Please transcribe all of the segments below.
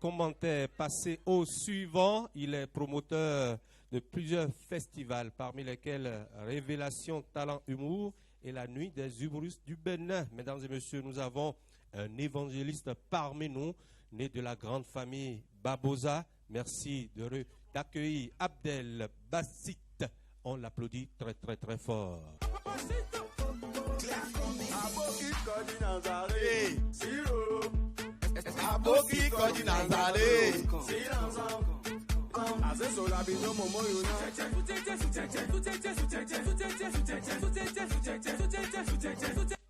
commentaires, passer au suivant. Il est promoteur de plusieurs festivals, parmi lesquels Révélation, Talent, Humour et la Nuit des humoristes du Bénin. Mesdames et messieurs, nous avons un évangéliste parmi nous, né de la grande famille Babosa. Merci d'accueillir Abdel Bassit. On l'applaudit très très très fort.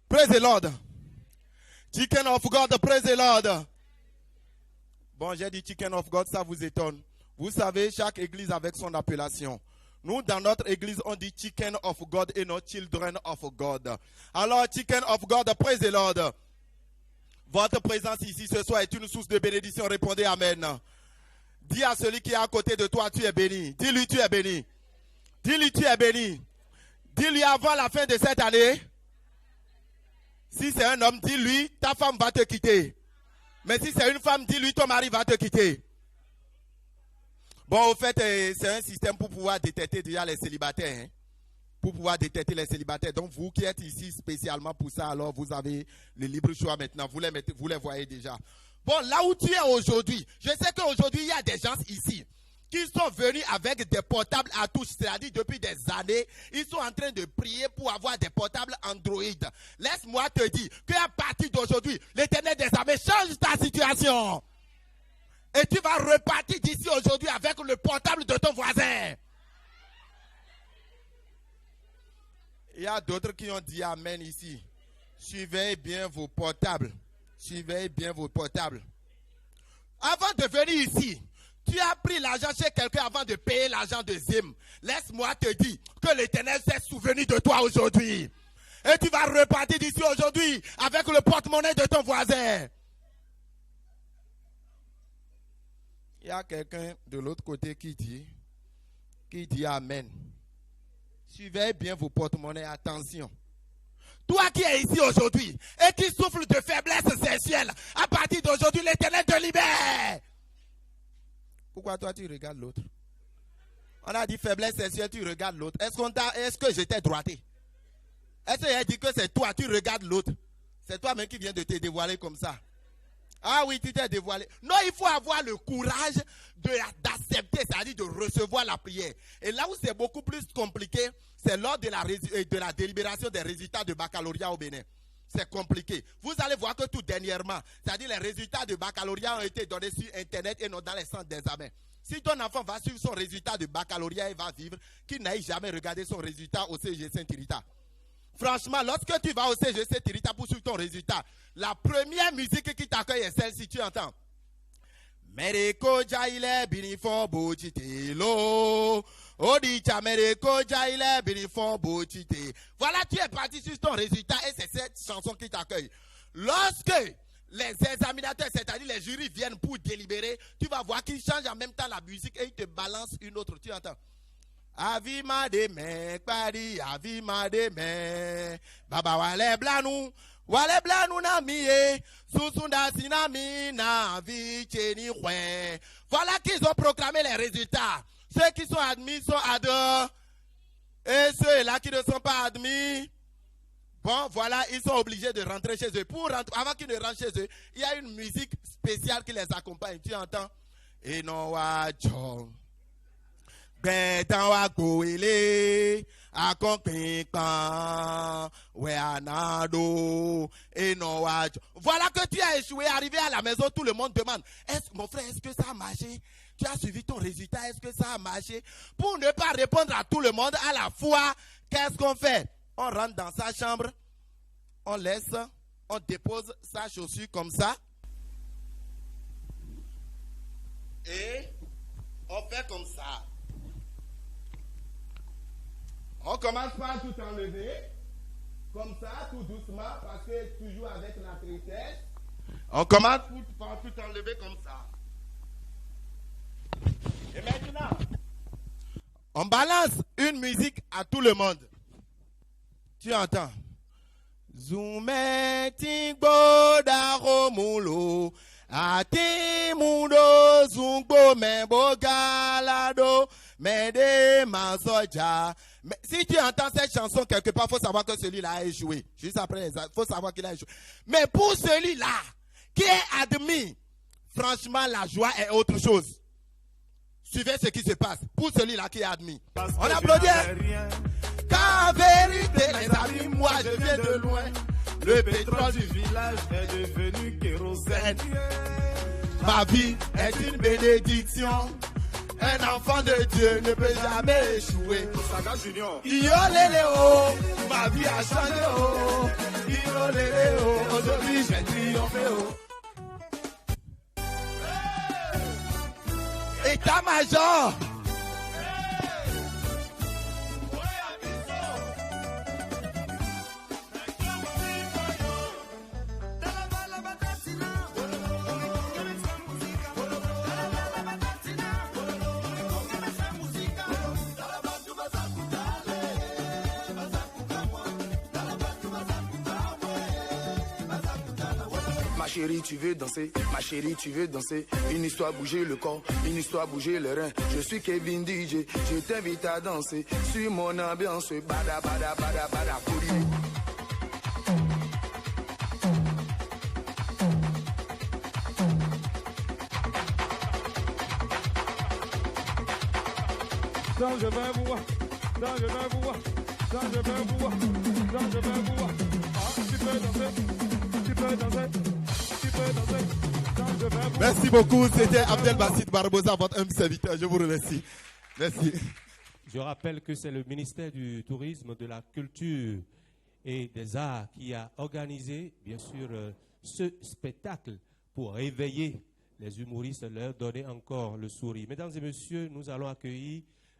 Praise the Lord. Chicken of God, praise the Lord. Bon, j'ai dit Chicken of God, ça vous étonne. Vous savez, chaque église avec son appellation. Nous, dans notre église, on dit Chicken of God et non Children of God. Alors, Chicken of God, praise the Lord. Votre présence ici ce soir est une source de bénédiction. Répondez Amen. Dis à celui qui est à côté de toi, tu es béni. Dis-lui, tu es béni. Dis-lui, tu es béni. Dis-lui avant la fin de cette année. Si c'est un homme, dis-lui, ta femme va te quitter. Mais si c'est une femme, dis-lui, ton mari va te quitter. Bon, au fait, c'est un système pour pouvoir détecter déjà les célibataires. Hein? Pour pouvoir détecter les célibataires. Donc, vous qui êtes ici spécialement pour ça, alors vous avez le libre choix maintenant. Vous les voyez déjà. Bon, là où tu es aujourd'hui, je sais qu'aujourd'hui, il y a des gens ici qui sont venus avec des portables à touche, c'est-à-dire depuis des années, ils sont en train de prier pour avoir des portables Android. Laisse-moi te dire qu'à partir d'aujourd'hui, l'Éternel des armées change ta situation. Et tu vas repartir d'ici aujourd'hui avec le portable de ton voisin. Il y a d'autres qui ont dit Amen ici. Suivez bien vos portables. Suivez bien vos portables. Avant de venir ici, tu as pris l'argent chez quelqu'un avant de payer l'argent de Zim. Laisse-moi te dire que l'Éternel s'est souvenu de toi aujourd'hui. Et tu vas repartir d'ici aujourd'hui avec le porte-monnaie de ton voisin. Il y a quelqu'un de l'autre côté qui dit Amen. Suivez bien vos porte-monnaies, attention. Toi qui es ici aujourd'hui et qui souffre de faiblesse sexuelle, à partir d'aujourd'hui, l'Éternel te libère. Pourquoi toi tu regardes l'autre? On a dit faiblesse sexuelle, tu regardes l'autre. Est-ce que je t'ai droité? Est-ce que j'ai dit que c'est toi, tu regardes l'autre? C'est toi-même qui viens de te dévoiler comme ça. Ah oui, tu t'es dévoilé. Non, il faut avoir le courage d'accepter, c'est-à-dire de recevoir la prière. Et là où c'est beaucoup plus compliqué, c'est lors de la délibération des résultats de baccalauréat au Bénin. C'est compliqué. Vous allez voir que tout dernièrement, c'est-à-dire les résultats de baccalauréat ont été donnés sur Internet et non dans les centres d'examen. Si ton enfant va suivre son résultat de baccalauréat, il va vivre qu'il n'aille jamais regarder son résultat au CG Saint-Tirita. Franchement, lorsque tu vas au CGC Tirita pour suivre ton résultat, la première musique qui t'accueille est celle-ci, tu entends. Mereko jaile binifon bochitelo. Odicha mereko jaile binifon bochite. Voilà, tu es parti sur ton résultat et c'est cette chanson qui t'accueille. Lorsque les examinateurs, c'est-à-dire les jurys viennent pour délibérer, tu vas voir qu'ils changent en même temps la musique et ils te balancent une autre, tu entends. Avima de me, pari, avima de me. Baba wale blanu na miye, susunda sinami na vi cheni kwe. Voilà qu'ils ont proclamé les résultats. Ceux qui sont admis sont admis. Et ceux-là qui ne sont pas admis, bon, voilà, ils sont obligés de rentrer chez eux. Avant qu'ils ne rentrent chez eux, il y a une musique spéciale qui les accompagne. Tu entends? Et non, wa John. Voilà que tu as échoué, arrivé à la maison, tout le monde demande, mon frère, est-ce que ça a marché? Tu as suivi ton résultat, est-ce que ça a marché? Pour ne pas répondre à tout le monde à la fois, qu'est-ce qu'on fait? On rentre dans sa chambre, on dépose sa chaussure comme ça, et on fait comme ça. On commence par tout enlever, comme ça, tout doucement, parce que toujours avec la tristesse. On commence par tout enlever comme ça. Et maintenant, on balance une musique à tout le monde. Tu entends? Zume tingbo da romulo, ati mundo zungbo membo galado mede masoja. Mais si tu entends cette chanson quelque part, faut savoir que celui-là a échoué. Juste après, faut savoir qu'il a échoué. Mais pour celui-là qui est admis, franchement, la joie est autre chose. Suivez ce qui se passe. Pour celui-là qui est admis. On applaudit. Car vérité, les amis, moi je viens de loin. Le pétrole du village est devenu kérosène. Ma vie est une bénédiction. Un enfant de Dieu ne peut jamais échouer. Yo léléo, ma vie a changé. Oh. Yo léléo, aujourd'hui j'ai triomphé. Oh. État-major. Ma chérie, tu veux danser, ma chérie, tu veux danser. Une histoire bouger le corps, une histoire bouger le rein. Je suis Kevin DJ, je t'invite à danser. Sur mon ambiance, bada bada bada bada kouri. Quand je vais vous voir, quand je vais vous voir, quand je vais vous voir, quand je vais vous voir. Ah, tu peux danser, tu peux danser. Merci beaucoup, c'était Abdel Bassit Barbosa, votre humble serviteur. Je vous remercie. Merci. Je rappelle que c'est le ministère du Tourisme, de la Culture et des Arts qui a organisé, bien sûr, ce spectacle pour réveiller les humoristes, leur donner encore le sourire. Mesdames et messieurs, nous allons accueillir